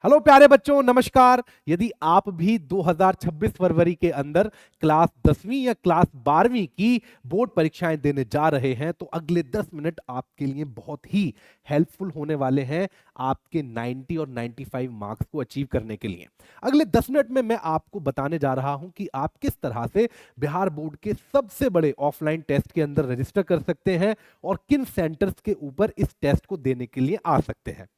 Hello प्यारे बच्चों, नमस्कार। यदि आप भी 2026 फरवरी के अंदर क्लास 10वीं या क्लास 12वीं की बोर्ड परीक्षाएं देने जा रहे हैं तो अगले 10 मिनट आपके लिए बहुत ही हेल्पफुल होने वाले हैं आपके 90 और 95 मार्क्स को अचीव करने के लिए। अगले 10 मिनट में मैं आपको बताने जा रहा हूं कि आप किस तरह से बिहार बोर्ड के सबसे बड़े ऑफलाइन टेस्ट के अंदर रजिस्टर कर सकते हैं और किन सेंटर्स के ऊपर इस टेस्ट को देने के लिए आ सकते हैं।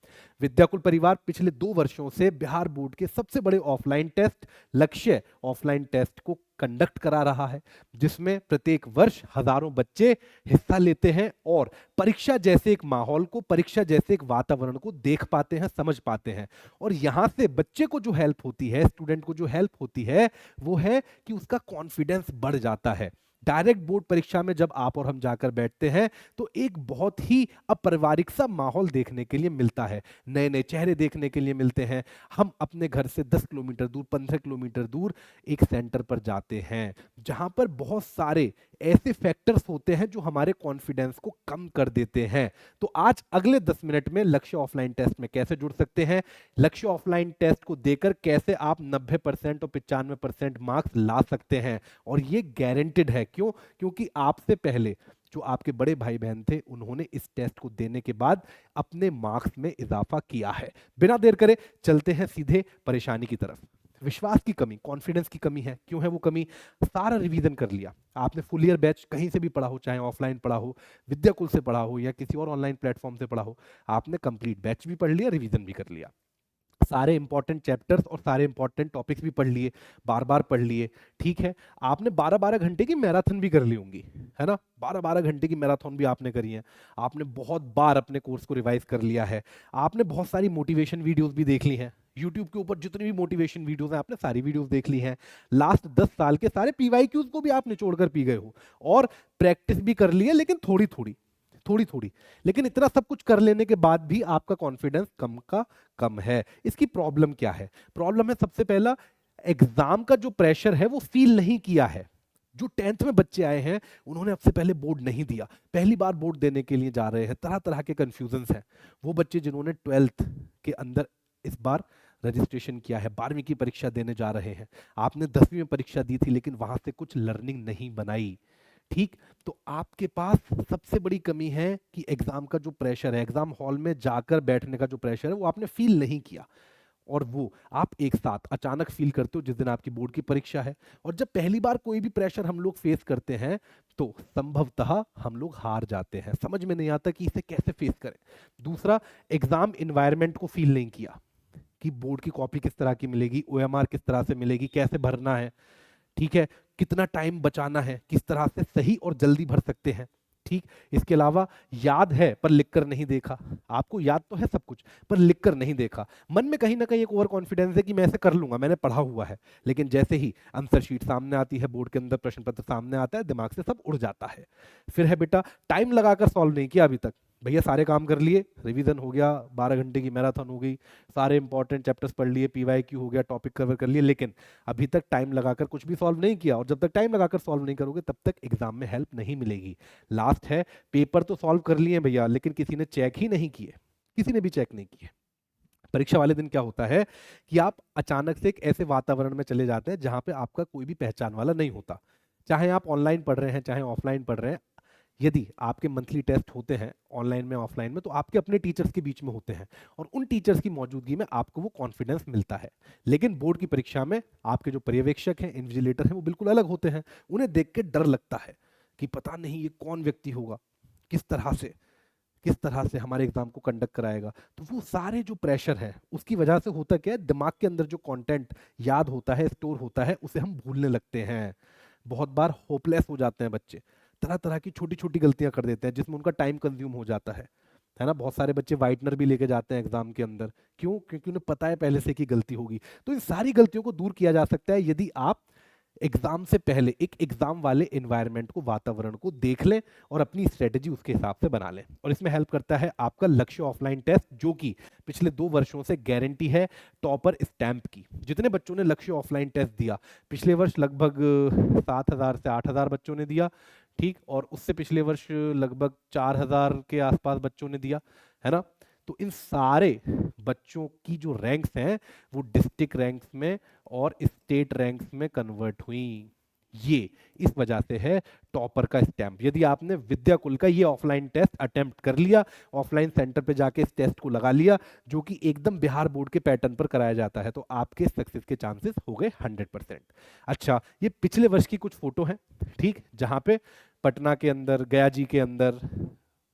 विद्याकुल परिवार पिछले 2 वर्षों से बिहार बोर्ड के सबसे बड़े ऑफलाइन टेस्ट लक्ष्य ऑफलाइन टेस्ट को कंडक्ट करा रहा है, जिसमें प्रत्येक वर्ष हजारों बच्चे हिस्सा लेते हैं और परीक्षा जैसे एक माहौल को, परीक्षा जैसे एक वातावरण को देख पाते हैं, समझ पाते हैं। और यहां से बच्चे को जो हेल्प होती है, स्टूडेंट को जो हेल्प होती है, वो है कि उसका कॉन्फिडेंस बढ़ जाता है। डायरेक्ट बोर्ड परीक्षा में जब आप और हम जाकर बैठते हैं तो एक बहुत ही अपारिवारिक सा माहौल देखने के लिए मिलता है, नए नए चेहरे देखने के लिए मिलते हैं। हम अपने घर से 10 किलोमीटर दूर, 15 किलोमीटर दूर एक सेंटर पर जाते हैं जहां पर बहुत सारे ऐसे फैक्टर्स होते हैं जो हमारे कॉन्फिडेंस को कम कर देते हैं। तो आज अगले 10 मिनट में लक्ष्य ऑफलाइन टेस्ट में कैसे जुड़ सकते हैं, लक्ष्य ऑफलाइन टेस्ट को देकर कैसे आप 90% और 95% मार्क्स ला सकते हैं। और ये गारंटेड है। क्यों? क्योंकि आपसे पहले जो आपके बड़े भाई बहन थे उन्होंने इस टेस्ट को देने के बाद अपने मार्क्स में इजाफा किया है। बिना देर करे चलते हैं सीधे परेशानी की तरफ। विश्वास की कमी, कॉन्फिडेंस की कमी है। क्यों है वो कमी? सारा रिवीजन कर लिया आपने, फुल ईयर बैच कहीं से भी पढ़ा हो, चाहे ऑफलाइन पढ़ा हो, विद्याकुल से पढ़ा हो या किसी और ऑनलाइन प्लेटफॉर्म से पढ़ा हो, आपने कंप्लीट बैच भी पढ़ लिया, रिवीजन भी कर लिया, सारे इंपॉर्टेंट चैप्टर्स और सारे इंपॉर्टेंट टॉपिक्स भी पढ़ लिए, बार बार पढ़ लिए। ठीक है, आपने 12-12 घंटे की मैराथन भी कर ली होंगी, है ना? 12-12 घंटे की मैराथन भी आपने करी है। आपने बहुत बार अपने कोर्स को रिवाइज कर लिया है। आपने बहुत सारी मोटिवेशन वीडियोस भी देख ली हैं। यूट्यूब के ऊपर जितनी भी मोटिवेशन वीडियोस हैं आपने सारी वीडियोस देख ली हैं। लास्ट 10 साल के सारे पीवाईक्यूज को भी आप निचोड़ कर पी गए हो और प्रैक्टिस भी कर ली है, लेकिन थोड़ी थोड़ी, थोड़ी थोड़ी। लेकिन इतना सब कुछ कर लेने के बाद भी आपका कॉन्फिडेंस कम का कम है। इसकी प्रॉब्लम क्या है? प्रॉब्लम है सबसे पहला, एग्जाम का जो प्रेशर है वो फील नहीं किया है। जो 10th में बच्चे आए हैं उन्होंने अब से पहले बोर्ड नहीं दिया, पहली बार बोर्ड देने के लिए जा रहे हैं, तरह तरह के कंफ्यूजन्स हैं। वो बच्चे जिन्होंने 12th के अंदर इस बार रजिस्ट्रेशन किया है, 12वीं की परीक्षा देने जा रहे हैं, आपने 10वीं में परीक्षा दी थी लेकिन वहां से कुछ लर्निंग नहीं बनाई। ठीक, तो आपके पास सबसे बड़ी कमी है कि एग्जाम का जो प्रेशर है, एग्जाम हॉल में जाकर बैठने का जो प्रेशर है वो आपने फील नहीं किया। और वो आप एक साथ अचानक फील करते हो जिस दिन आपकी बोर्ड की परीक्षा है। और जब पहली बार कोई भी प्रेशर हम लोग फेस करते हैं तो संभवतः हम लोग हार जाते हैं, समझ में नहीं आता कि इसे कैसे फेस करें। दूसरा, एग्जाम इन्वायरमेंट को फील नहीं किया कि बोर्ड की कॉपी किस तरह की मिलेगी, ओएमआर किस तरह से मिलेगी, कैसे भरना है, ठीक है, कितना टाइम बचाना है, किस तरह से सही और जल्दी भर सकते हैं। ठीक, इसके अलावा याद है पर लिखकर नहीं देखा। आपको याद तो है सब कुछ पर लिखकर नहीं देखा। मन में कहीं ना कहीं एक ओवर कॉन्फिडेंस है कि मैं ऐसे कर लूंगा, मैंने पढ़ा हुआ है, लेकिन जैसे ही आंसर शीट सामने आती है, बोर्ड के अंदर प्रश्न पत्र सामने आता है, दिमाग से सब उड़ जाता है। फिर है बेटा, टाइम लगाकर सॉल्व नहीं किया अभी तक। भैया सारे काम कर लिए, रिवीजन हो गया, 12 घंटे की मैराथन हो गई, सारे इंपॉर्टेंट चैप्टर्स पढ़ लिए, पीवाईक्यू हो गया, टॉपिक कवर कर लिए, लेकिन अभी तक टाइम लगाकर कुछ भी सॉल्व नहीं किया। और जब तक टाइम लगाकर सॉल्व नहीं करोगे तब तक एग्जाम में हेल्प नहीं मिलेगी। लास्ट है, पेपर तो सॉल्व कर लिए भैया लेकिन किसी ने चेक ही नहीं किए, किसी ने भी चेक नहीं किए। परीक्षा वाले दिन क्या होता है कि आप अचानक से एक ऐसे वातावरण में चले जाते हैं जहां पे आपका कोई भी पहचान वाला नहीं होता। चाहे आप ऑनलाइन पढ़ रहे हैं, चाहे ऑफलाइन पढ़ रहे हैं, यदि आपके मंथली टेस्ट होते हैं ऑनलाइन में ऑफलाइन में तो आपके अपने टीचर्स के बीच में होते हैं और उन टीचर्स की मौजूदगी में आपको वो कॉन्फिडेंस मिलता है। लेकिन बोर्ड की परीक्षा में आपके जो पर्यवेक्षक हैं, इन्विजिलेटर हैं, वो बिल्कुल अलग होते हैं। उन्हें देख के डर लगता है कि पता नहीं ये कौन व्यक्ति होगा, किस तरह से, किस तरह से हमारे एग्जाम को कंडक्ट कराएगा। तो वो सारे जो प्रेशर है उसकी वजह से होता क्या है, दिमाग के अंदर जो कंटेंट याद होता है, स्टोर होता है, उसे हम भूलने लगते हैं। बहुत बार होपलेस हो जाते हैं बच्चे, तरह तरह की छोटी छोटी गलतियां कर देते हैं जिसमें उनका टाइम कंज्यूम हो जाता है ना? बहुत सारे बच्चे वाइटनर भी लेके जाते हैं एग्जाम के अंदर। क्यों? क्योंकि उन्हें पता है पहले से कि गलती होगी। तो इन सारी गलतियों को दूर किया जा सकता है यदि आप एग्जाम से पहले एक एग्जाम वाले एनवायरनमेंट को, वातावरण को देख लें और अपनी स्ट्रेटेजी उसके हिसाब से बना लें। और इसमें हेल्प करता है आपका लक्ष्य ऑफलाइन टेस्ट, जो कि पिछले 2 वर्षों से गारंटी है टॉपर स्टैंप की। जितने बच्चों ने लक्ष्य ऑफलाइन टेस्ट दिया, पिछले वर्ष लगभग 7,000 से 8,000 बच्चों ने दिया, ठीक, और उससे पिछले वर्ष लगभग 4,000 के आसपास बच्चों ने दिया, है ना? तो इन सारे बच्चों की जो रैंक्स हैं वो डिस्ट्रिक्ट रैंक्स में और स्टेट रैंक्स में कन्वर्ट हुई। ये इस वजह से है टॉपर का स्टैंप। यदि आपने विद्याकुल का ये ऑफलाइन टेस्ट अटेम्प्ट कर लिया, ऑफलाइन सेंटर पे जाके इस टेस्ट को लगा लिया, जो कि एकदम बिहार बोर्ड के पैटर्न पर कराया जाता है, तो आपके सक्सेस के चांसेस हो गए 100%। अच्छा, ये पिछले वर्ष की कुछ फोटो हैं, ठीक, जहां पे पटना के अंदर, गया जी के अंदर,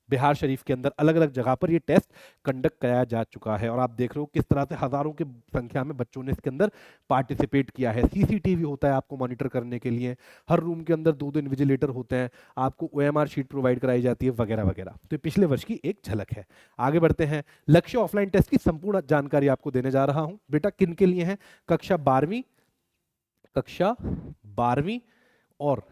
बिहार शरीफ के अंदर अलग अलग जगह पर ये टेस्ट कंडक्ट कराया जा चुका है। और आप देख रहे हो किस तरह से हजारों की संख्या में बच्चों ने इसके अंदर पार्टिसिपेट किया है। सीसीटीवी होता है आपको मॉनिटर करने के लिए, हर रूम के अंदर 2-2 इन्विजिलेटर होते हैं, आपको ओएमआर शीट प्रोवाइड कराई जाती है, वगैरह वगैरह। तो ये पिछले वर्ष की एक झलक है। आगे बढ़ते हैं, लक्ष्य ऑफलाइन टेस्ट की संपूर्ण जानकारी आपको देने जा रहा हूं। बेटा किन के लिए है? कक्षा 12वीं और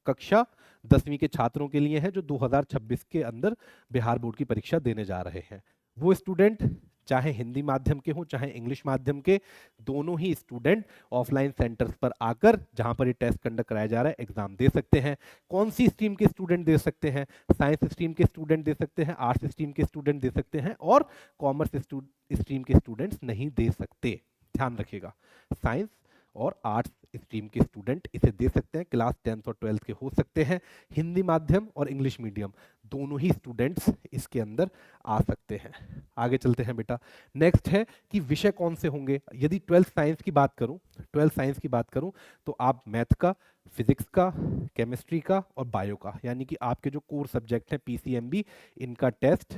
कक्षा 10वीं के छात्रों के लिए है, जो 2026 के अंदर बिहार बोर्ड की परीक्षा देने जा रहे हैं। वो स्टूडेंट चाहे हिंदी माध्यम के हो चाहे इंग्लिश माध्यम के, दोनों ही स्टूडेंट ऑफलाइन सेंटर्स पर आकर, जहां पर ये टेस्ट कंडक्ट कराया जा रहा है, एग्जाम दे सकते हैं। कौन सी स्ट्रीम के स्टूडेंट दे सकते हैं? साइंस स्ट्रीम के स्टूडेंट दे सकते हैं, आर्ट्स स्ट्रीम के स्टूडेंट दे सकते हैं, और कॉमर्स स्ट्रीम के स्टूडेंट्स नहीं दे सकते। ध्यान रखिएगा, साइंस और आर्ट्स स्ट्रीम के स्टूडेंट इसे दे सकते हैं। क्लास 10th और 12th के हो सकते हैं। हिंदी माध्यम और इंग्लिश मीडियम दोनों ही स्टूडेंट्स इसके अंदर आ सकते हैं। आगे चलते हैं बेटा। नेक्स्ट है कि विषय कौन से होंगे। यदि 12th साइंस की बात करूं तो आप मैथ का, फिजिक्स का, केमिस्ट्री का और बायो का, यानी कि आपके जो कोर सब्जेक्ट हैं पीसीएमबी, इनका टेस्ट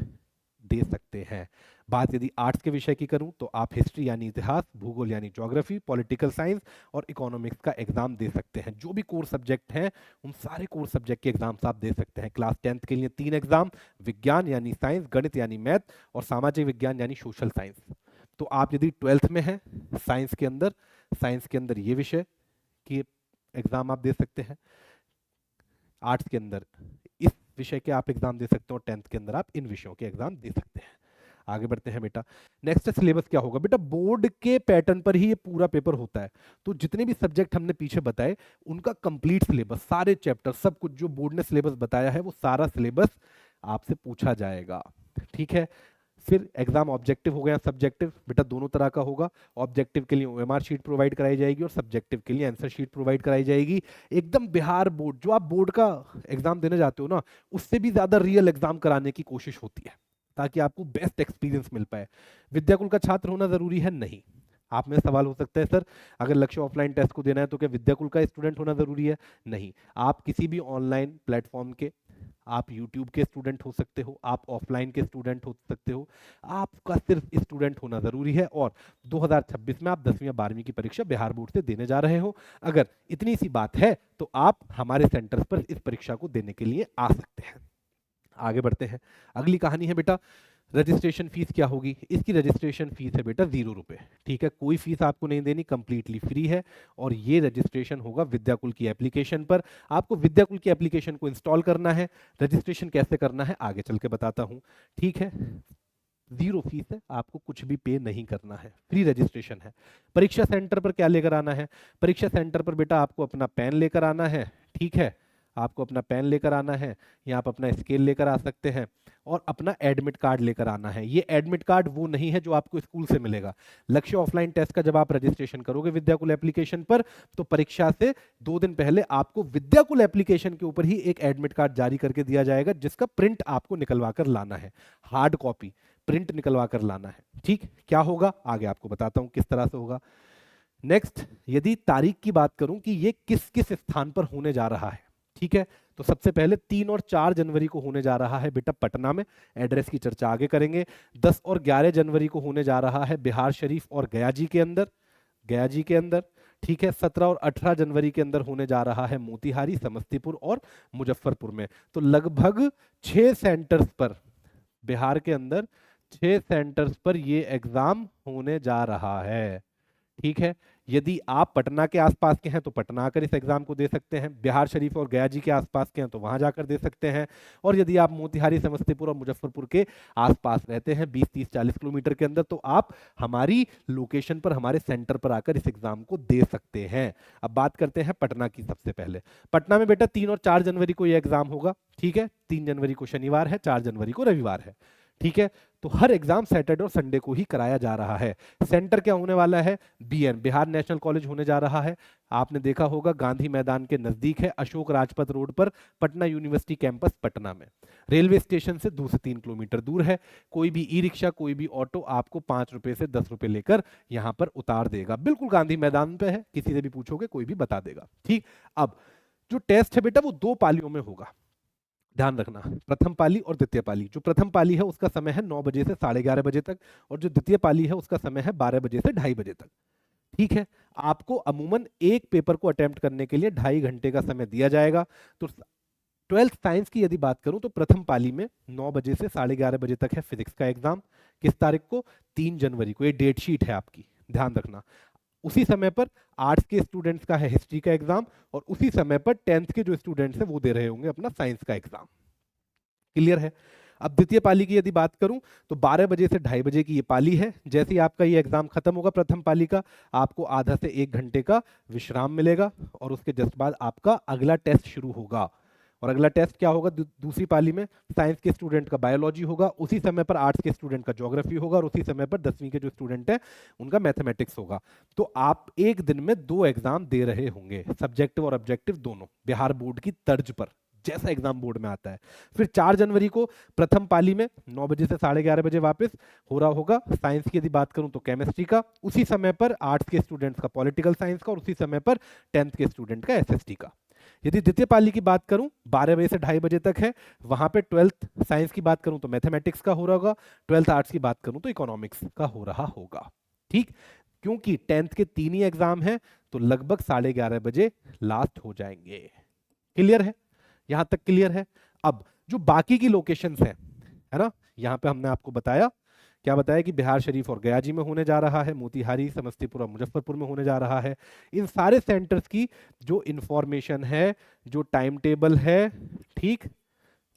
दे सकते हैं। बात यदि आर्ट्स के विषय की करूं तो आप हिस्ट्री यानी इतिहास, भूगोल यानी ज्योग्राफी, पॉलिटिकल साइंस और इकोनॉमिक्स का एग्जाम दे सकते हैं। जो भी कोर सब्जेक्ट हैं उन सारे कोर सब्जेक्ट के एग्जाम्स आप दे सकते हैं। क्लास 10th के लिए 3 एग्जाम, विज्ञान यानी साइंस, गणित यानी मैथ और सामाजिक विज्ञान यानी सोशल साइंस। तो आप यदि 12th में हैं, साइंस के अंदर ये विषय की एग्जाम आप दे सकते हैं। आर्ट्स के अंदर इस विषय के आप एग्जाम दे सकते हो, 10th के अंदर आप इन विषयों के एग्जाम दे सकते हैं। आगे बढ़ते हैं बेटा। नेक्स्ट सिलेबस क्या होगा? बेटा बोर्ड के पैटर्न पर ही ये पूरा पेपर होता है, तो जितने भी सब्जेक्ट हमने पीछे बताए उनका कंप्लीट सिलेबस, सारे चैप्टर, सब कुछ जो बोर्ड ने सिलेबस बताया है वो सारा सिलेबस आपसे पूछा जाएगा। ठीक है। फिर एग्जाम ऑब्जेक्टिव हो गया, सब्जेक्टिव बेटा दोनों तरह का होगा। ऑब्जेक्टिव के लिए ओएमआर शीट प्रोवाइड कराई जाएगी और सब्जेक्टिव के लिए आंसर शीट प्रोवाइड कराई जाएगी। एकदम बिहार बोर्ड, जो आप बोर्ड का एग्जाम देने जाते हो ना, उससे भी ज्यादा रियल एग्जाम कराने की कोशिश होती है, ताकि आपको बेस्ट एक्सपीरियंस मिल पाए। विद्याकुल का छात्र होना जरूरी है? नहीं। आप में सवाल हो सकता है, सर अगर लक्ष्य ऑफलाइन टेस्ट को देना है तो क्या विद्याकुल का स्टूडेंट होना जरूरी है? नहीं। आप किसी भी ऑनलाइन प्लेटफॉर्म के, आप यूट्यूब के स्टूडेंट हो सकते हो, आप ऑफलाइन के स्टूडेंट हो सकते हो, आपका सिर्फ स्टूडेंट होना जरूरी है। और 2026 में आप 10वीं या 12वीं की परीक्षा बिहार बोर्ड से देने जा रहे हो। अगर इतनी सी बात है तो आप हमारे सेंटर पर इस परीक्षा को देने के लिए आ सकते हैं। आगे बढ़ते हैं। अगली कहानी है बेटा, रजिस्ट्रेशन फीस क्या होगी? इसकी रजिस्ट्रेशन फीस है बेटा 0 रुपए। ठीक है, कोई फीस आपको नहीं देनी, कंप्लीटली फ्री है। और ये रजिस्ट्रेशन होगा विद्याकुल की एप्लीकेशन पर। आपको विद्याकुल की एप्लीकेशन को इंस्टॉल करना है। रजिस्ट्रेशन कैसे करना है आगे चल के बताता हूं। ठीक है, 0 फीस है, आपको कुछ भी पे नहीं करना है, फ्री रजिस्ट्रेशन है। परीक्षा सेंटर पर क्या लेकर आना है? परीक्षा सेंटर पर बेटा आपको अपना पेन लेकर आना है। ठीक है, आपको अपना पेन लेकर आना है, या आप अपना स्केल लेकर आ सकते हैं, और अपना एडमिट कार्ड लेकर आना है। ये एडमिट कार्ड वो नहीं है जो आपको स्कूल से मिलेगा। लक्ष्य ऑफलाइन टेस्ट का जब आप रजिस्ट्रेशन करोगे विद्याकुल एप्लीकेशन पर, तो परीक्षा से 2 दिन पहले आपको विद्याकुल एप्लीकेशन के ऊपर ही एक एडमिट कार्ड जारी करके दिया जाएगा, जिसका प्रिंट आपको निकलवा कर लाना है, हार्ड कॉपी प्रिंट निकलवा कर लाना है। ठीक, क्या होगा आगे आपको बताता हूं किस तरह से होगा। नेक्स्ट, यदि तारीख की बात करूं कि ये किस किस स्थान पर होने जा रहा है, ठीक है, तो सबसे पहले 3 और 4 जनवरी को होने जा रहा है बेटा पटना में, एड्रेस की चर्चा आगे करेंगे। 10 और 11 जनवरी को होने जा रहा है बिहार शरीफ और गया जी के अंदर। ठीक है, 17 और 18 जनवरी के अंदर होने जा रहा है मोतिहारी, समस्तीपुर और मुजफ्फरपुर में। तो लगभग 6 सेंटर्स पर, बिहार के अंदर 6 सेंटर्स पर ये एग्जाम होने जा रहा है। ठीक है, यदि आप पटना के आसपास के हैं तो पटना आकर इस एग्जाम को दे सकते हैं, बिहार शरीफ और गया जी के आसपास के हैं तो वहां जाकर दे सकते हैं, और यदि आप मोतिहारी, समस्तीपुर और मुजफ्फरपुर के आसपास रहते हैं 20, 30, 40 किलोमीटर के अंदर, तो आप हमारी लोकेशन पर, हमारे सेंटर पर आकर इस एग्जाम को दे सकते हैं। अब बात करते हैं पटना की। सबसे पहले पटना में बेटा 3 और 4 जनवरी को यह एग्जाम होगा। ठीक है, 3 जनवरी को शनिवार है, 4 जनवरी को रविवार है। ठीक है, तो हर एग्जाम सैटरडे और संडे को ही कराया जा रहा है। सेंटर क्या होने वाला है? बीएन, बिहार नेशनल कॉलेज होने जा रहा है। आपने देखा होगा गांधी मैदान के नजदीक है, अशोक राजपथ रोड पर, पटना यूनिवर्सिटी कैंपस पटना में। रेलवे स्टेशन से 2 से 3 किलोमीटर दूर है। कोई भी ई रिक्शा, कोई भी ऑटो आपको 5 रुपए से 10 रुपए लेकर यहां पर उतार देगा। बिल्कुल गांधी मैदान पे है, किसी से भी पूछोगे कोई भी बता देगा। ठीक, अब जो टेस्ट है बेटा वो 2 पालियों में होगा, ध्यान रखना, प्रथम पाली और द्वितीय पाली। जो प्रथम पाली है उसका समय है 9 बजे से 11:30 बजे तक, और जो द्वितीय पाली है उसका समय है 12 बजे से 2:30 बजे तक। ठीक है, आपको अमूमन एक पेपर को अटेम्प्ट करने के लिए 2.5 घंटे का समय दिया जाएगा। तो 12th साइंस की यदि बात करूं तो प्रथम पाली में 9 बजे से 11:30 बजे तक है फिजिक्स का एग्जाम। किस तारीख को? 3 जनवरी को। ये डेट शीट है आपकी, ध्यान रखना। उसी समय पर आर्ट्स के स्टूडेंट्स का है हिस्ट्री का एग्जाम, और उसी समय पर 10th के जो स्टूडेंट्स हैं वो दे रहे होंगे अपना साइंस का एग्जाम। क्लियर है? अब द्वितीय पाली की यदि बात करूं तो 12 बजे से 2:30 बजे की ये पाली है। जैसे ही आपका ये एग्जाम खत्म होगा प्रथम पाली का, आपको आधा से 1 घंटे का विश्राम मिलेगा, और उसके जस्ट बाद आपका अगला टेस्ट शुरू होगा। और अगला टेस्ट क्या होगा? दूसरी पाली में साइंस के स्टूडेंट का बायोलॉजी होगा, उसी समय पर आर्ट्स के स्टूडेंट का ज्योग्राफी होगा, और उसी समय पर 10वीं के जो स्टूडेंट हैं उनका मैथमेटिक्स होगा। तो आप एक दिन में 2 एग्जाम दे रहे होंगे, सब्जेक्टिव और ऑब्जेक्टिव दोनों, बिहार बोर्ड की तर्ज पर, जैसा एग्जाम बोर्ड में आता है। फिर 4 जनवरी को प्रथम पाली में 9 बजे से 11:30 बजे वापस हो रहा होगा साइंस की यदि बात करूं तो केमिस्ट्री का, उसी समय पर आर्ट्स के स्टूडेंट्स का पॉलिटिकल साइंस का, और उसी समय पर 10th के स्टूडेंट का एसएसटी का। यदि द्वितीय पाली की बात करूं 12 बजे से 2:30 बजे तक है, वहां पे 12th साइंस की बात करूं तो मैथमेटिक्स का हो रहा होगा, 12th आर्ट्स की बात करूं तो इकोनॉमिक्स का हो रहा होगा। ठीक, क्योंकि 10th के 3 ही एग्जाम हैं तो लगभग 11:30 बजे लास्ट हो जाएंगे। क्लियर है? यहां तक क्लियर है? अब जो बाकी की लोकेशंस हैं, है ना, यहां पे हमने आपको बताया, क्या बताया कि बिहार शरीफ और गया जी में होने जा रहा है, मोतिहारी, समस्तीपुर और मुजफ्फरपुर में होने जा रहा है। इन सारे सेंटर्स की जो इंफॉर्मेशन है, जो टाइम टेबल है, ठीक,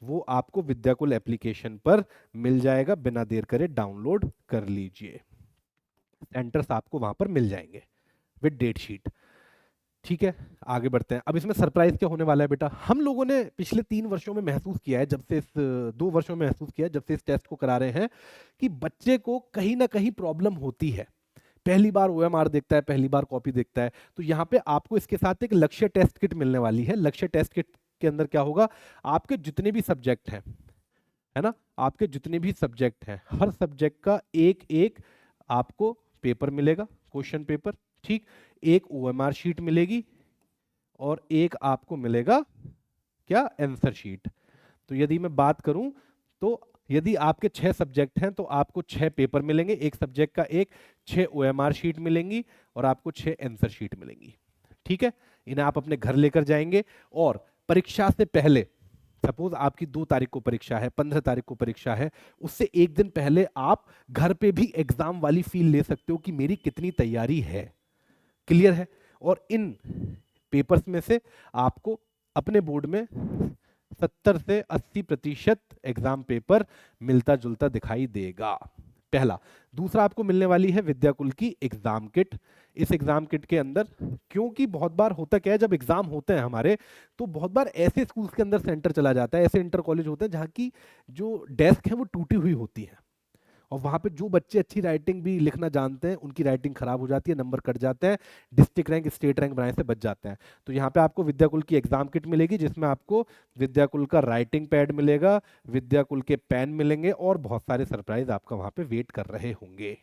वो आपको विद्याकुल एप्लीकेशन पर मिल जाएगा। बिना देर करे डाउनलोड कर लीजिए, सेंटर्स आपको वहां पर मिल जाएंगे विद डेट शीट। ठीक है, आगे बढ़ते हैं। अब इसमें सरप्राइज क्या होने वाला है बेटा? हम लोगों ने पिछले 3 वर्षों में महसूस किया है, जब से इस 2 वर्षों में महसूस किया है जब से इस टेस्ट को करा रहे हैं, कि बच्चे को कहीं ना कहीं प्रॉब्लम होती है। पहली बार ओएमआर देखता है, पहली बार कॉपी देखता है। तो यहाँ पे आपको इसके साथ एक लक्ष्य टेस्ट किट मिलने वाली है। लक्ष्य टेस्ट किट के अंदर क्या होगा? आपके जितने भी सब्जेक्ट हैं, है ना, आपके जितने भी सब्जेक्ट हैं, हर सब्जेक्ट का एक एक आपको पेपर मिलेगा, क्वेश्चन पेपर। ठीक, एक ओएमआर शीट मिलेगी और एक आपको मिलेगा क्या? Answer sheet. तो यदि मैं बात करूं तो यदि आपके 6 सब्जेक्ट हैं तो आपको 6 पेपर मिलेंगे, एक सब्जेक्ट का एक, 6 ओएमआर शीट मिलेंगी और आपको 6 आंसर शीट मिलेंगी। ठीक है, इन्हें आप अपने घर लेकर जाएंगे, और परीक्षा से पहले, सपोज आपकी 2 तारीख को परीक्षा है, 15 तारीख को परीक्षा है, उससे एक दिन पहले आप घर पे भी एग्जाम वाली फील ले सकते हो कि मेरी कितनी तैयारी है। क्लियर है? और इन पेपर्स में से आपको अपने बोर्ड में 70 से 80% एग्जाम पेपर मिलता जुलता दिखाई देगा, पहला। दूसरा, आपको मिलने वाली है विद्याकुल की एग्जाम किट। इस एग्जाम किट के अंदर, क्योंकि बहुत बार होता क्या है, जब एग्जाम होते हैं हमारे, तो बहुत बार ऐसे स्कूल्स के अंदर सेंटर चला जाता है, ऐसे इंटर कॉलेज होते हैं जहाँ की जो डेस्क है वो टूटी हुई होती है, और वहां पे जो बच्चे अच्छी राइटिंग भी लिखना जानते हैं उनकी राइटिंग खराब हो जाती है, नंबर कट जाते हैं, डिस्ट्रिक्ट रैंक स्टेट रैंक बनाने से बच जाते हैं। तो यहाँ पे आपको विद्याकुल की एग्जाम किट मिलेगी, जिसमें आपको विद्याकुल का राइटिंग पैड मिलेगा, विद्याकुल के पेन मिलेंगे, और बहुत सारे सरप्राइज आपका वहां पे वेट कर रहे होंगे।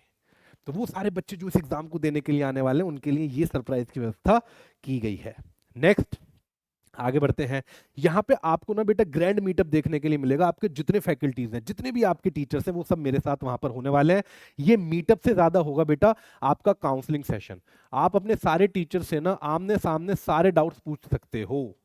तो वो सारे बच्चे जो इस एग्जाम को देने के लिए आने वाले हैं उनके लिए ये सरप्राइज की व्यवस्था की गई है। नेक्स्ट, आगे बढ़ते हैं। यहां पे आपको ना बेटा ग्रैंड मीटअप देखने के लिए मिलेगा। आपके जितने फैकल्टीज हैं, जितने भी आपके टीचर्स हैं, वो सब मेरे साथ वहां पर होने वाले हैं। ये मीटअप से ज्यादा होगा बेटा आपका काउंसलिंग सेशन। आप अपने सारे टीचर से ना आमने सामने सारे डाउट्स पूछ सकते हो।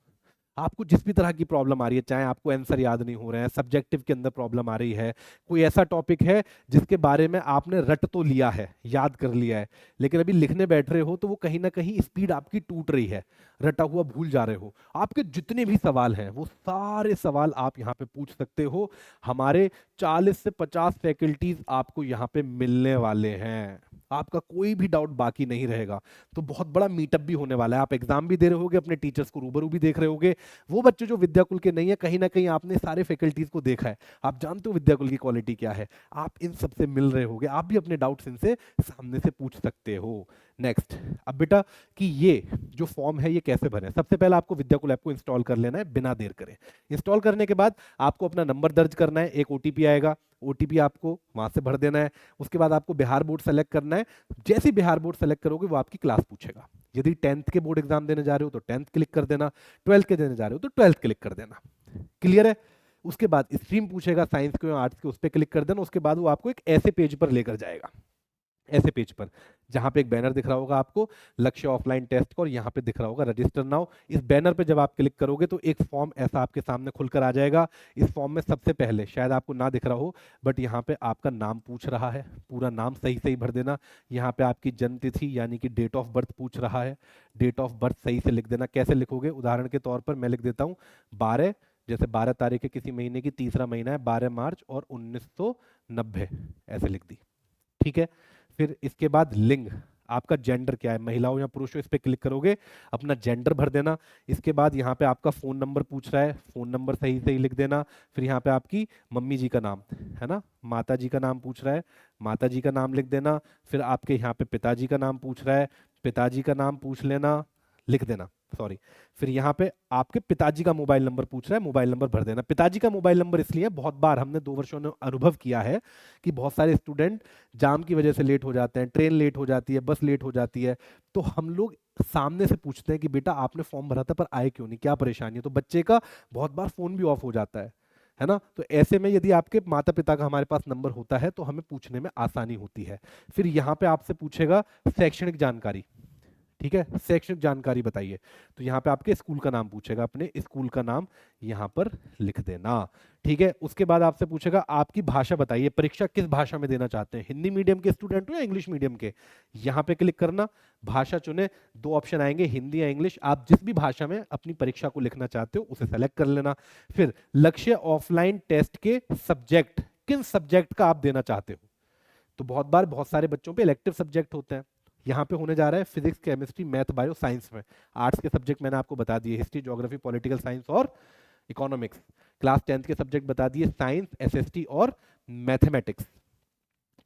आपको जिस भी तरह की प्रॉब्लम आ रही है, चाहे आपको आंसर याद नहीं हो रहे हैं, सब्जेक्टिव के अंदर प्रॉब्लम आ रही है, कोई ऐसा टॉपिक है जिसके बारे में आपने रट तो लिया है, याद कर लिया है, लेकिन अभी लिखने बैठ रहे हो तो वो कहीं ना कहीं स्पीड आपकी टूट रही है, रटा हुआ भूल जा रहे हो, आपके जितने भी सवाल हैं वो सारे सवाल आप यहाँ पे पूछ सकते हो। हमारे 40 से 50 फैकल्टीज आपको यहाँ पे मिलने वाले हैं। आपका कोई भी डाउट बाकी नहीं रहेगा। तो बहुत बड़ा मीटअप भी होने वाला है, आप एग्जाम भी दे रहे होगे, अपने टीचर्स को रूबरू भी देख रहे होगे। वो बच्चे जो विद्याकुल के नहीं है, कहीं ना कहीं आपने सारे फैकल्टीज को देखा है, आप जानते हो विद्याकुल की क्वालिटी क्या है, आप इन सबसे मिल रहे होगे, आप भी अपने डाउट्स इनसे सामने से पूछ सकते हो। नेक्स्ट, अब बेटा कि ये जो फॉर्म है ये कैसे भरें। सबसे पहले आपको विद्याकुल ऐप को इंस्टॉल कर लेना है बिना देर करे। इंस्टॉल करने के बाद आपको अपना नंबर दर्ज करना है, एक ओटीपी आएगा, ओटीपी आपको वहां से भर देना है। उसके बाद आपको बिहार बोर्ड सेलेक्ट करना है। जैसे ही बिहार बोर्ड सेलेक्ट करोगे वो आपकी क्लास पूछेगा। यदि 10th के बोर्ड एग्जाम देने जा रहे हो तो 10th क्लिक कर देना, 12th के देने जा रहे हो तो 12th क्लिक कर देना। क्लियर है? उसके बाद स्ट्रीम पूछेगा, साइंस के आर्ट्स के, उस पर क्लिक कर देना। उसके बाद वो आपको एक ऐसे पेज पर लेकर जाएगा, ऐसे पेज पर जहां पे एक बैनर दिख रहा होगा आपको लक्ष्य ऑफलाइन टेस्ट का, और यहां पे दिख रहा होगा रजिस्टर नाउ। इस बैनर पे जब आप क्लिक करोगे तो एक फॉर्म ऐसा आपके सामने खुलकर आ जाएगा। इस फॉर्म में सबसे पहले शायद आपको ना दिख रहा हो, बट यहाँ पे आपका नाम पूछ रहा है, पूरा नाम सही सही भर देना। यहाँ पे आपकी जन्म तिथि यानी कि डेट ऑफ बर्थ पूछ रहा है, डेट ऑफ बर्थ सही से लिख देना। कैसे लिखोगे? उदाहरण के तौर पर मैं लिख देता हूँ 12, जैसे 12 तारीख है किसी महीने की, तीसरा महीना है 12 मार्च और 1990, ऐसे लिख दी। ठीक है? फिर इसके बाद लिंग, आपका जेंडर क्या है, महिला हो या पुरुष हो, इस पे क्लिक करोगे, अपना जेंडर भर देना। इसके बाद यहाँ पे आपका फोन नंबर पूछ रहा है, फोन नंबर सही सही लिख देना। फिर यहाँ पे आपकी मम्मी जी का नाम है ना, माता जी का नाम पूछ रहा है, माता जी का नाम लिख देना। फिर आपके यहाँ पे पिताजी का नाम पूछ रहा है, पिताजी का नाम पूछ लेना, लिख देना, सॉरी। फिर यहाँ पे आपके पिताजी का मोबाइल नंबर पूछ रहा है, मोबाइल नंबर भर देना। पिताजी का मोबाइल नंबर इसलिए, बहुत बार हमने 2 वर्षों में अनुभव किया है कि बहुत सारे स्टूडेंट जाम की वजह से लेट हो जाते हैं, ट्रेन लेट हो जाती है, बस लेट हो जाती है, तो हम लोग सामने से पूछते हैं कि बेटा आपने फॉर्म भरा था पर आए क्यों नहीं, क्या परेशानी है। तो बच्चे का बहुत बार फोन भी ऑफ हो जाता है ना। तो ऐसे में यदि आपके माता पिता का हमारे पास नंबर होता है तो हमें पूछने में आसानी होती है। फिर यहाँ पे आपसे पूछेगा शैक्षणिक जानकारी, ठीक है, शैक्षणिक जानकारी बताइए। तो यहाँ पे आपके स्कूल का नाम पूछेगा, अपने स्कूल का नाम यहाँ पर लिख देना। ठीक है? उसके बाद आपसे पूछेगा आपकी भाषा बताइए, परीक्षा किस भाषा में देना चाहते हैं, हिंदी मीडियम के स्टूडेंट हो या इंग्लिश मीडियम के। यहाँ पे क्लिक करना, भाषा चुने, 2 ऑप्शन आएंगे, हिंदी या इंग्लिश। आप जिस भी भाषा में अपनी परीक्षा को लिखना चाहते हो उसे सेलेक्ट कर लेना। फिर लक्ष्य ऑफलाइन टेस्ट के सब्जेक्ट, किन सब्जेक्ट का आप देना चाहते हो। तो बहुत बार बहुत सारे बच्चों पे इलेक्टिव सब्जेक्ट होते हैं, यहाँ पे होने जा रहा है physics chemistry math bio science में। आर्ट्स के सब्जेक्ट मैंने आपको बता दिए, हिस्ट्री ज्योग्राफी पॉलिटिकल साइंस और इकोनॉमिक्स। क्लास 10th के सब्जेक्ट बता दिए, साइंस एसएसटी और मैथमेटिक्स।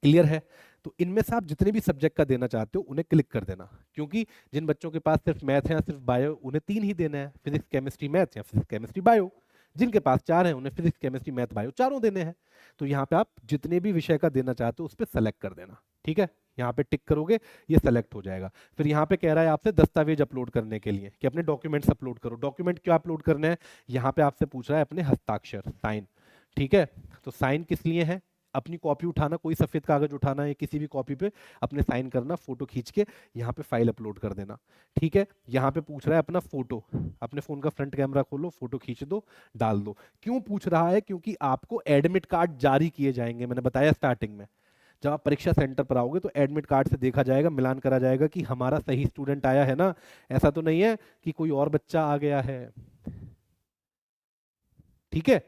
क्लियर है? तो इनमें से आप जितने भी सब्जेक्ट का देना चाहते हो उन्हें क्लिक कर देना, क्योंकि जिन बच्चों के पास सिर्फ मैथ है या सिर्फ बायो, उन्हें 3 ही देना है, फिजिक्स केमिस्ट्री मैथ या फिजिक्स केमिस्ट्री बायो। जिनके पास 4 है उन्हें फिजिक्स केमिस्ट्री मैथ बायो चारों देने हैं। तो यहाँ पे आप जितने भी विषय का देना चाहते हो उस पर सेलेक्ट कर देना। ठीक है? यहाँ पे टिक करोगे, ये सेलेक्ट हो जाएगा। फिर यहाँ पे कह रहा है आपसे दस्तावेज अपलोड करने के लिए कि अपने डॉक्यूमेंट्स अपलोड करो। डॉक्यूमेंट क्या अपलोड करने हैं? यहाँ पे आपसे पूछ रहा है अपने हस्ताक्षर, साइन। ठीक है? तो साइन किस लिए है? अपनी कॉपी उठाना, कोई सफेद कागज उठाना है, किसी भी कॉपी पे अपने साइन करना, फोटो खींच के यहाँ पे फाइल अपलोड कर देना। ठीक है? यहाँ पे पूछ रहा है अपना फोटो, अपने फोन का फ्रंट कैमरा खोलो, फोटो खींच दो, डाल दो। क्यों पूछ रहा है? क्योंकि आपको एडमिट कार्ड जारी किए जाएंगे, मैंने बताया स्टार्टिंग में। जब आप परीक्षा सेंटर पर आओगे तो एडमिट कार्ड से देखा जाएगा, मिलान करा जाएगा कि हमारा सही स्टूडेंट आया है ना, ऐसा तो नहीं है कि कोई और बच्चा आ गया है। ठीक है?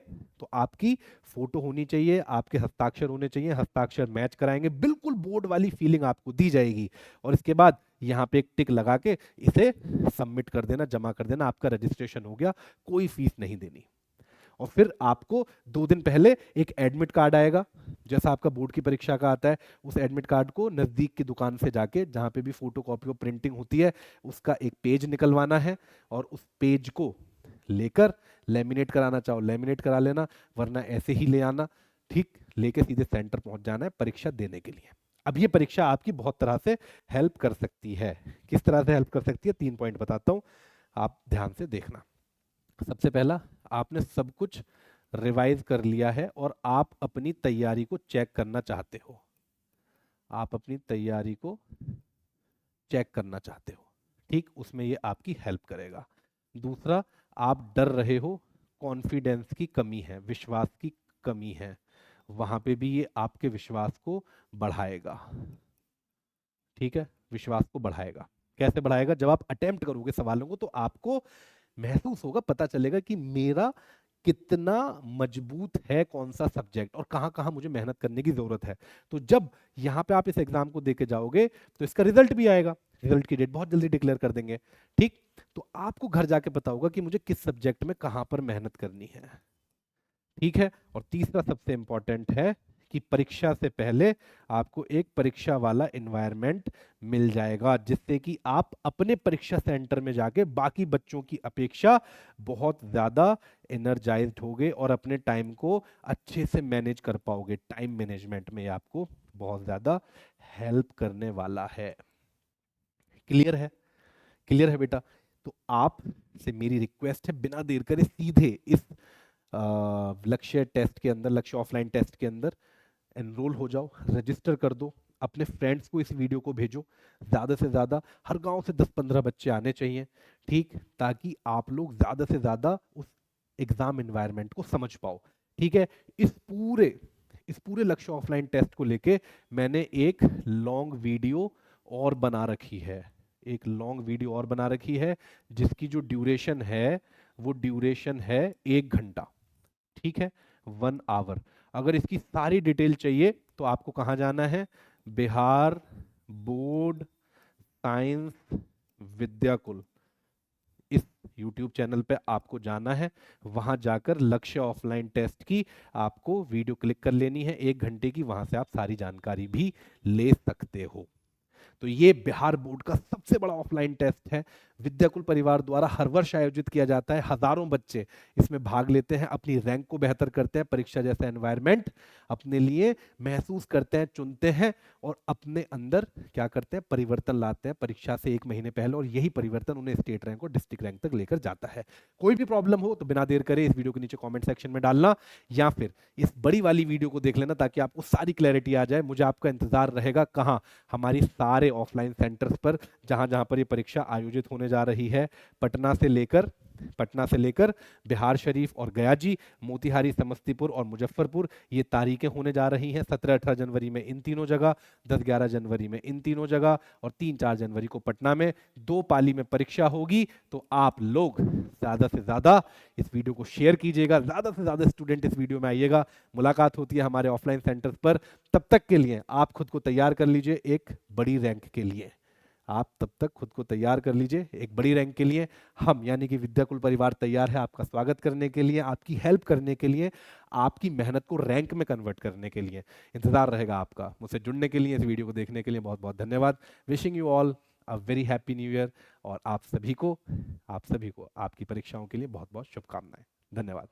तो आपकी फोटो होनी चाहिए, आपके हस्ताक्षर होने चाहिए, हस्ताक्षर मैच कराएंगे, बिल्कुल बोर्ड वाली फीलिंग आपको दी जाएगी। और इसके बाद यहाँ पे एक टिक लगा के इसे सबमिट कर देना, जमा कर देना, आपका रजिस्ट्रेशन हो गया, कोई फीस नहीं देनी। और फिर आपको 2 दिन पहले एक एडमिट कार्ड आएगा, जैसा आपका बोर्ड की परीक्षा का आता है। उस एडमिट कार्ड को नज़दीक की दुकान से जाके, जहाँ पे भी फोटो कॉपी और प्रिंटिंग होती है, उसका एक पेज निकलवाना है और उस पेज को लेकर लेमिनेट कराना चाहो लेमिनेट करा लेना, वरना ऐसे ही ले आना। ठीक? लेके सीधे सेंटर पहुंच जाना है परीक्षा देने के लिए। अब ये परीक्षा आपकी बहुत तरह से हेल्प कर सकती है। किस तरह से हेल्प कर सकती है? 3 पॉइंट बताता हूं, आप ध्यान से देखना। सबसे पहला, आपने सब कुछ रिवाइज कर लिया है और आप अपनी तैयारी को चेक करना चाहते हो, आप अपनी तैयारी को चेक करना चाहते हो। ठीक? उसमें ये आपकी हेल्प करेगा। दूसरा, आप डर रहे हो, कॉन्फिडेंस की कमी है, विश्वास की कमी है, वहां पे भी ये आपके विश्वास को बढ़ाएगा। ठीक है? विश्वास को बढ़ाएगा। कैसे बढ़ाएगा? जब आप अटेम्प्ट करोगे सवालों को तो आपको महसूस होगा, पता चलेगा कि मेरा कितना मजबूत है कौन सा सब्जेक्ट और कहाँ कहाँ मुझे मेहनत करने की जरूरत है। तो जब यहाँ पे आप इस एग्जाम को देके जाओगे तो इसका रिजल्ट भी आएगा, रिजल्ट की डेट बहुत जल्दी डिक्लेयर कर देंगे। ठीक, तो आपको घर जाके पता होगा कि मुझे किस सब्जेक्ट में कहाँ पर मेहनत करनी है। ठीक है, और तीसरा सबसे इंपॉर्टेंट है कि परीक्षा से पहले आपको एक परीक्षा वाला एनवायरनमेंट मिल जाएगा, जिससे कि आप अपने परीक्षा सेंटर में जाके बाकी बच्चों की अपेक्षा बहुत ज्यादा एनर्जाइज्ड होगे और अपने टाइम को अच्छे से मैनेज कर पाओगे। टाइम मैनेजमेंट में ये आपको बहुत ज्यादा हेल्प करने वाला है। क्लियर है? क्लियर है बेटा? तो आप से मेरी रिक्वेस्ट है, बिना देर करे सीधे इस लक्ष्य टेस्ट के अंदर, लक्ष्य ऑफलाइन टेस्ट के अंदर एनरोल हो जाओ, रजिस्टर कर दो, अपने फ्रेंड्स को इस वीडियो को भेजो, ज़्यादा से ज़्यादा हर गांव से 10-15 बच्चे आने चाहिए। ठीक, ताकि आप लोग ज़्यादा से ज़्यादा उस एग्ज़ाम एनवायरनमेंट को समझ पाओ। ठीक है, इस पूरे लक्ष्य ऑफलाइन टेस्ट को लेके मैंने एक लॉन्ग वीडियो और बना रखी है, एक लॉन्ग वीडियो और बना रखी है, जिसकी जो ड्यूरेशन है वो ड्यूरेशन है 1 घंटा। ठीक है, 1 आवर। अगर इसकी सारी डिटेल चाहिए तो आपको कहाँ जाना है? बिहार बोर्ड साइंस विद्याकुल, इस YouTube चैनल पे आपको जाना है। वहां जाकर लक्ष्य ऑफलाइन टेस्ट की आपको वीडियो क्लिक कर लेनी है 1 घंटे की, वहां से आप सारी जानकारी भी ले सकते हो। तो ये बिहार बोर्ड का सबसे बड़ा ऑफलाइन टेस्ट है, विद्याकुल परिवार द्वारा हर वर्ष आयोजित किया जाता है। हजारों बच्चे इसमें भाग लेते हैं, अपनी रैंक को बेहतर करते हैं, परीक्षा जैसा एनवायरनमेंट अपने लिए महसूस करते हैं, चुनते हैं और अपने अंदर क्या करते हैं? परिवर्तन लाते हैं परीक्षा से 1 महीने पहले, और यही परिवर्तन उन्हें स्टेट रैंक और डिस्ट्रिक्ट रैंक तक लेकर जाता है। कोई भी प्रॉब्लम हो तो बिना देर करे इस वीडियो के नीचे कॉमेंट सेक्शन में डालना, या फिर इस बड़ी वाली वीडियो को देख लेना ताकि आपको सारी क्लैरिटी आ जाए। मुझे आपका इंतजार रहेगा कहाँ? हमारी सारे ऑफलाइन सेंटर्स पर, जहां जहां पर ये परीक्षा आयोजित होने जा रही है। पटना से लेकर बिहार शरीफ और गया जी, मोतिहारी, समस्तीपुर और मुजफ्फरपुर, ये तारीखें होने जा रही हैं। 17-18 जनवरी में इन तीनों जगह, 10-11 जनवरी में इन तीनों जगह, और 3-4 जनवरी को पटना में 2 पाली में परीक्षा होगी। तो आप लोग ज्यादा से ज्यादा इस वीडियो को शेयर कीजिएगा, ज्यादा से ज्यादा स्टूडेंट इस वीडियो में आइएगा। मुलाकात होती है हमारे ऑफलाइन सेंटर्स पर। तब तक के लिए आप खुद को तैयार कर लीजिए एक बड़ी रैंक के लिए। आप तब तक खुद को तैयार कर लीजिए एक बड़ी रैंक के लिए। हम यानी कि विद्याकुल परिवार तैयार है आपका स्वागत करने के लिए, आपकी हेल्प करने के लिए, आपकी मेहनत को रैंक में कन्वर्ट करने के लिए। इंतजार रहेगा आपका। मुझसे जुड़ने के लिए, इस वीडियो को देखने के लिए बहुत बहुत धन्यवाद। Wishing you all a very happy new year, और आप सभी को आपकी परीक्षाओं के लिए बहुत बहुत शुभकामनाएं। धन्यवाद।